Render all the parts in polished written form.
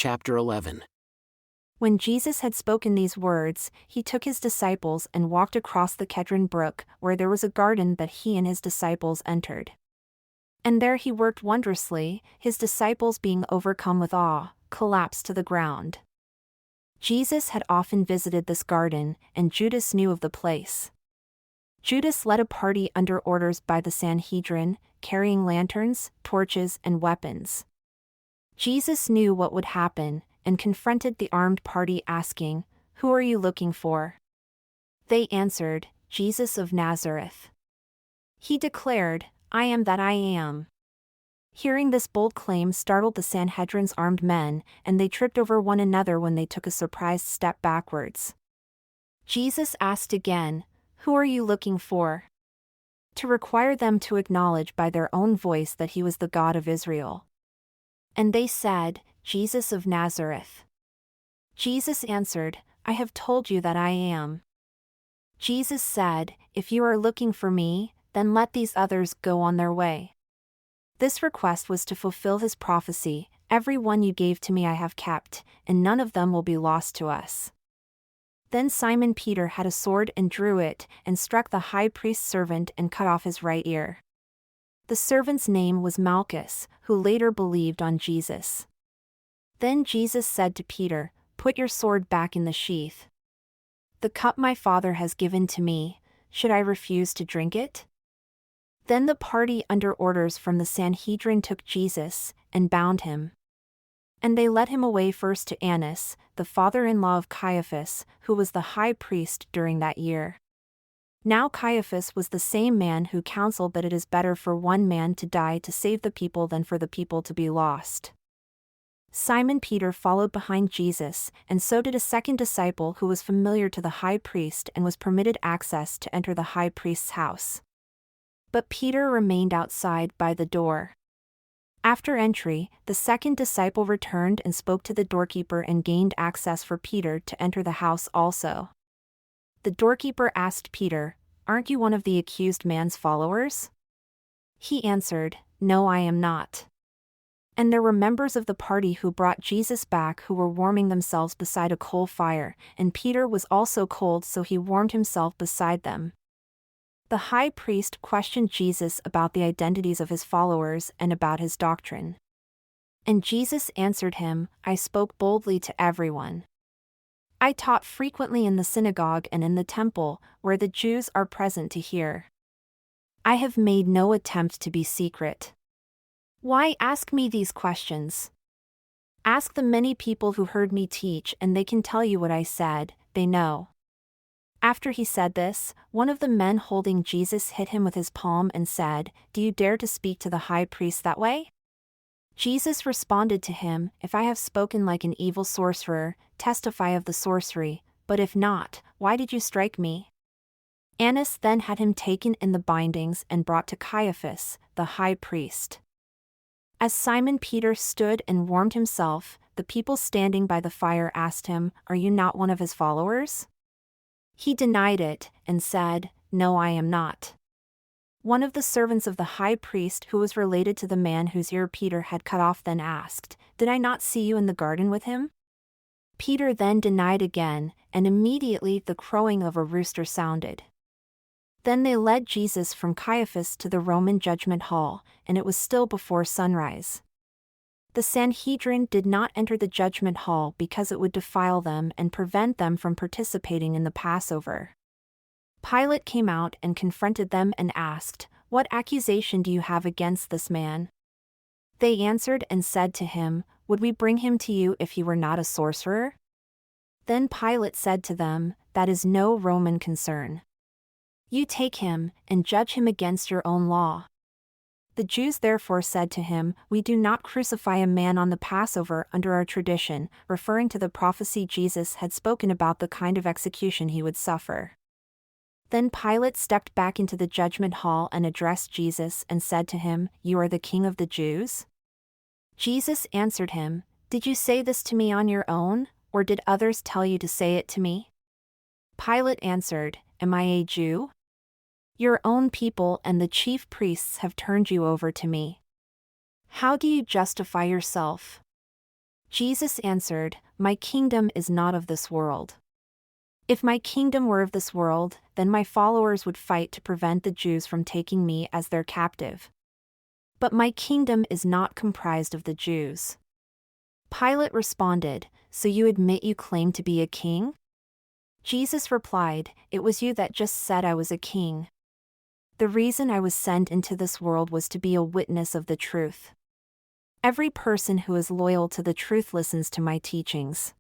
chapter 11. When Jesus had spoken these words, he took his disciples and walked across the Kedron brook, where there was a garden that he and his disciples entered. And there he worked wondrously, his disciples being overcome with awe, collapsed to the ground. Jesus had often visited this garden, and Judas knew of the place. Judas led a party under orders by the Sanhedrin, carrying lanterns, torches, and weapons. Jesus knew what would happen, and confronted the armed party asking, "Who are you looking for?" They answered, "Jesus of Nazareth." He declared, "I am that I am." Hearing this bold claim startled the Sanhedrin's armed men, and they tripped over one another when they took a surprised step backwards. Jesus asked again, "Who are you looking for?" to require them to acknowledge by their own voice that he was the God of Israel. And they said, "Jesus of Nazareth." Jesus answered, "I have told you that I am." Jesus said, "If you are looking for me, then let these others go on their way." This request was to fulfill his prophecy, "Every one you gave to me I have kept, and none of them will be lost to us." Then Simon Peter had a sword and drew it, and struck the high priest's servant and cut off his right ear. The servant's name was Malchus, who later believed on Jesus. Then Jesus said to Peter, "Put your sword back in the sheath. The cup my Father has given to me, should I refuse to drink it?" Then the party under orders from the Sanhedrin took Jesus, and bound him. And they led him away first to Annas, the father-in-law of Caiaphas, who was the high priest during that year. Now Caiaphas was the same man who counseled that it is better for one man to die to save the people than for the people to be lost. Simon Peter followed behind Jesus, and so did a second disciple who was familiar to the high priest and was permitted access to enter the high priest's house. But Peter remained outside by the door. After entry, the second disciple returned and spoke to the doorkeeper and gained access for Peter to enter the house also. The doorkeeper asked Peter, "Aren't you one of the accused man's followers?" He answered, "No, I am not." And there were members of the party who brought Jesus back who were warming themselves beside a coal fire, and Peter was also cold, so he warmed himself beside them. The high priest questioned Jesus about the identities of his followers and about his doctrine. And Jesus answered him, "I spoke boldly to everyone. I taught frequently in the synagogue and in the temple, where the Jews are present to hear. I have made no attempt to be secret. Why ask me these questions? Ask the many people who heard me teach, and they can tell you what I said, they know." After he said this, one of the men holding Jesus hit him with his palm and said, "Do you dare to speak to the high priest that way?" Jesus responded to him, "If I have spoken like an evil sorcerer, testify of the sorcery, but if not, why did you strike me?" Annas then had him taken in the bindings and brought to Caiaphas, the high priest. As Simon Peter stood and warmed himself, the people standing by the fire asked him, "Are you not one of his followers?" He denied it, and said, "No, I am not." One of the servants of the high priest who was related to the man whose ear Peter had cut off then asked, "Did I not see you in the garden with him?" Peter then denied again, and immediately the crowing of a rooster sounded. Then they led Jesus from Caiaphas to the Roman judgment hall, and it was still before sunrise. The Sanhedrin did not enter the judgment hall because it would defile them and prevent them from participating in the Passover. Pilate came out and confronted them and asked, "What accusation do you have against this man?" They answered and said to him, "Would we bring him to you if he were not a sorcerer?" Then Pilate said to them, "That is no Roman concern. You take him, and judge him against your own law." The Jews therefore said to him, "We do not crucify a man on the Passover under our tradition," referring to the prophecy Jesus had spoken about the kind of execution he would suffer. Then Pilate stepped back into the judgment hall and addressed Jesus and said to him, "You are the king of the Jews?" Jesus answered him, "Did you say this to me on your own, or did others tell you to say it to me?" Pilate answered, "Am I a Jew? Your own people and the chief priests have turned you over to me. How do you justify yourself?" Jesus answered, "My kingdom is not of this world. If my kingdom were of this world, then my followers would fight to prevent the Jews from taking me as their captive. But my kingdom is not comprised of the Jews." Pilate responded, "So you admit you claim to be a king?" Jesus replied, "It was you that just said I was a king. The reason I was sent into this world was to be a witness of the truth. Every person who is loyal to the truth listens to my teachings."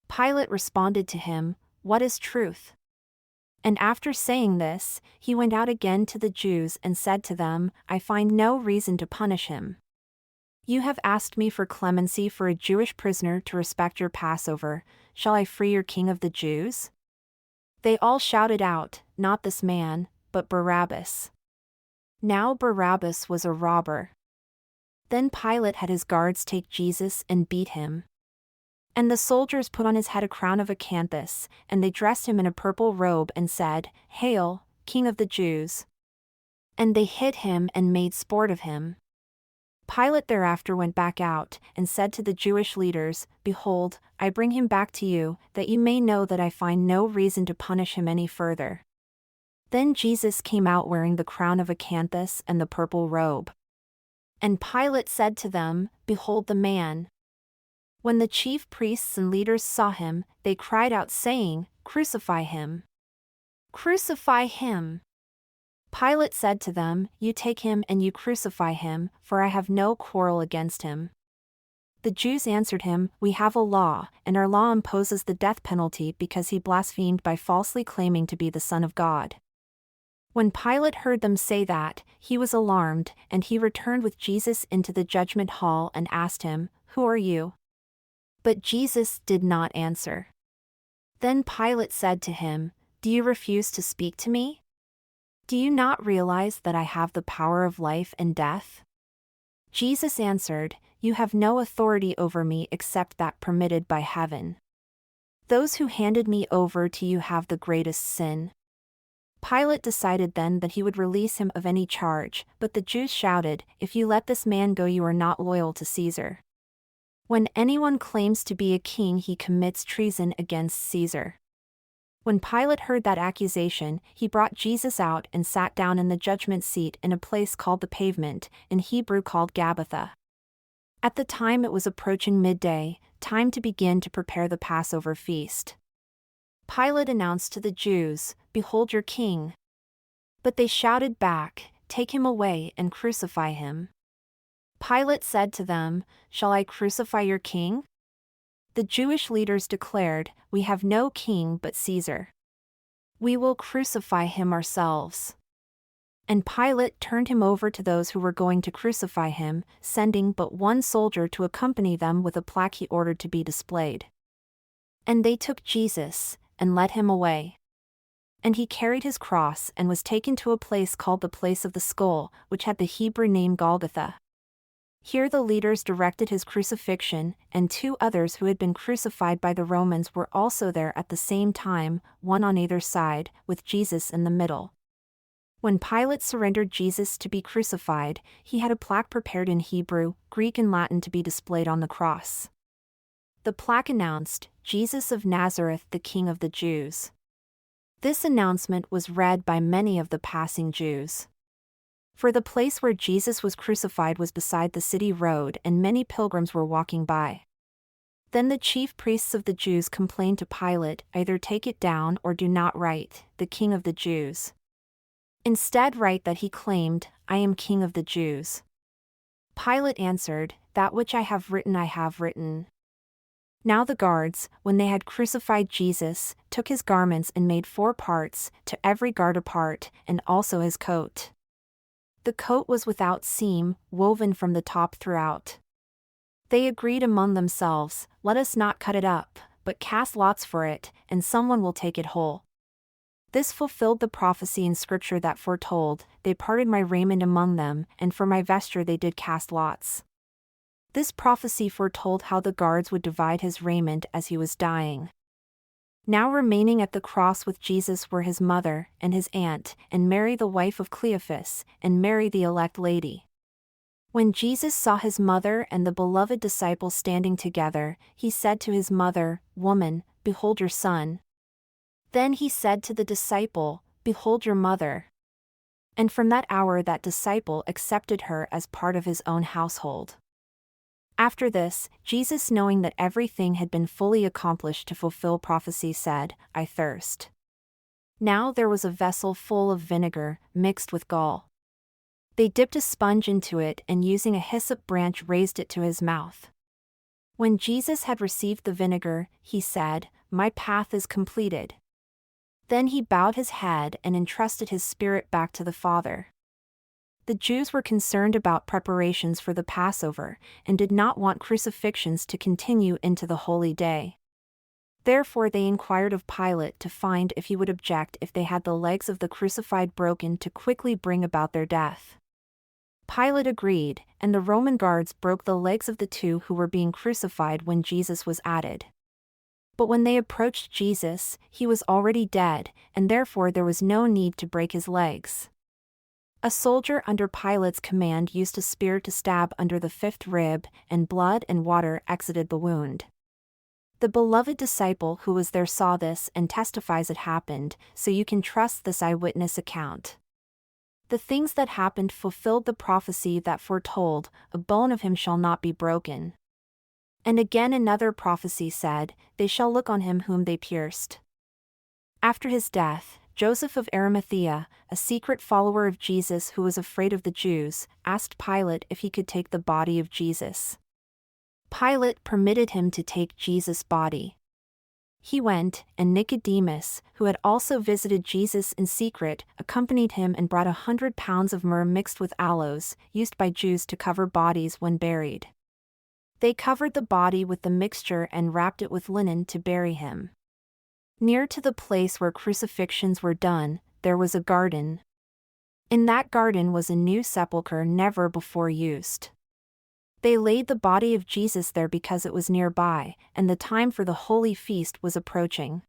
Pilate responded to him, "What is truth?" And after saying this, he went out again to the Jews and said to them, "I find no reason to punish him. You have asked me for clemency for a Jewish prisoner to respect your Passover. Shall I free your king of the Jews?" They all shouted out, "Not this man, but Barabbas." Now Barabbas was a robber. Then Pilate had his guards take Jesus and beat him. And the soldiers put on his head a crown of acanthus, and they dressed him in a purple robe and said, "Hail, King of the Jews!" And they hit him and made sport of him. Pilate thereafter went back out, and said to the Jewish leaders, "Behold, I bring him back to you, that you may know that I find no reason to punish him any further." Then Jesus came out wearing the crown of acanthus and the purple robe. And Pilate said to them, "Behold the man." When the chief priests and leaders saw him, they cried out saying, "Crucify him! Crucify him!" Pilate said to them, "You take him and you crucify him, for I have no quarrel against him." The Jews answered him, "We have a law, and our law imposes the death penalty because he blasphemed by falsely claiming to be the Son of God." When Pilate heard them say that, he was alarmed, and he returned with Jesus into the judgment hall and asked him, "Who are you?" But Jesus did not answer. Then Pilate said to him, "Do you refuse to speak to me? Do you not realize that I have the power of life and death?" Jesus answered, "You have no authority over me except that permitted by heaven. Those who handed me over to you have the greatest sin." Pilate decided then that he would release him of any charge, but the Jews shouted, "If you let this man go, you are not loyal to Caesar. When anyone claims to be a king, he commits treason against Caesar." When Pilate heard that accusation, he brought Jesus out and sat down in the judgment seat in a place called the Pavement, in Hebrew called Gabbatha. At the time it was approaching midday, time to begin to prepare the Passover feast. Pilate announced to the Jews, "Behold your king." But they shouted back, "Take him away and crucify him." Pilate said to them, "Shall I crucify your king?" The Jewish leaders declared, "We have no king but Caesar. We will crucify him ourselves." And Pilate turned him over to those who were going to crucify him, sending but one soldier to accompany them with a plaque he ordered to be displayed. And they took Jesus, and led him away. And he carried his cross and was taken to a place called the Place of the Skull, which had the Hebrew name Golgotha. Here the leaders directed his crucifixion, and 2 others who had been crucified by the Romans were also there at the same time, one on either side, with Jesus in the middle. When Pilate surrendered Jesus to be crucified, he had a plaque prepared in Hebrew, Greek and Latin to be displayed on the cross. The plaque announced, "Jesus of Nazareth, the King of the Jews." This announcement was read by many of the passing Jews. For the place where Jesus was crucified was beside the city road, and many pilgrims were walking by. Then the chief priests of the Jews complained to Pilate, "Either take it down or do not write, 'The King of the Jews.' Instead write that he claimed, 'I am King of the Jews.'" Pilate answered, "That which I have written I have written." Now the guards, when they had crucified Jesus, took his garments and made 4 parts, to every guard a part, and also his coat. The coat was without seam, woven from the top throughout. They agreed among themselves, "Let us not cut it up, but cast lots for it, and someone will take it whole." This fulfilled the prophecy in Scripture that foretold, "They parted my raiment among them, and for my vesture they did cast lots." This prophecy foretold how the guards would divide his raiment as he was dying. Now remaining at the cross with Jesus were his mother, and his aunt, and Mary the wife of Cleophas, and Mary the elect lady. When Jesus saw his mother and the beloved disciple standing together, he said to his mother, "Woman, behold your son." Then he said to the disciple, "Behold your mother." And from that hour that disciple accepted her as part of his own household. After this, Jesus, knowing that everything had been fully accomplished to fulfill prophecy, said, "I thirst." Now there was a vessel full of vinegar, mixed with gall. They dipped a sponge into it and using a hyssop branch raised it to his mouth. When Jesus had received the vinegar, he said, "My path is completed." Then he bowed his head and entrusted his spirit back to the Father. The Jews were concerned about preparations for the Passover, and did not want crucifixions to continue into the holy day. Therefore they inquired of Pilate to find if he would object if they had the legs of the crucified broken to quickly bring about their death. Pilate agreed, and the Roman guards broke the legs of the two who were being crucified when Jesus was added. But when they approached Jesus, he was already dead, and therefore there was no need to break his legs. A soldier under Pilate's command used a spear to stab under the fifth rib, and blood and water exited the wound. The beloved disciple who was there saw this and testifies it happened, so you can trust this eyewitness account. The things that happened fulfilled the prophecy that foretold, "A bone of him shall not be broken." And again another prophecy said, "They shall look on him whom they pierced." After his death, Joseph of Arimathea, a secret follower of Jesus who was afraid of the Jews, asked Pilate if he could take the body of Jesus. Pilate permitted him to take Jesus' body. He went, and Nicodemus, who had also visited Jesus in secret, accompanied him and brought 100 pounds of myrrh mixed with aloes, used by Jews to cover bodies when buried. They covered the body with the mixture and wrapped it with linen to bury him. Near to the place where crucifixions were done, there was a garden. In that garden was a new sepulchre never before used. They laid the body of Jesus there because it was nearby, and the time for the holy feast was approaching.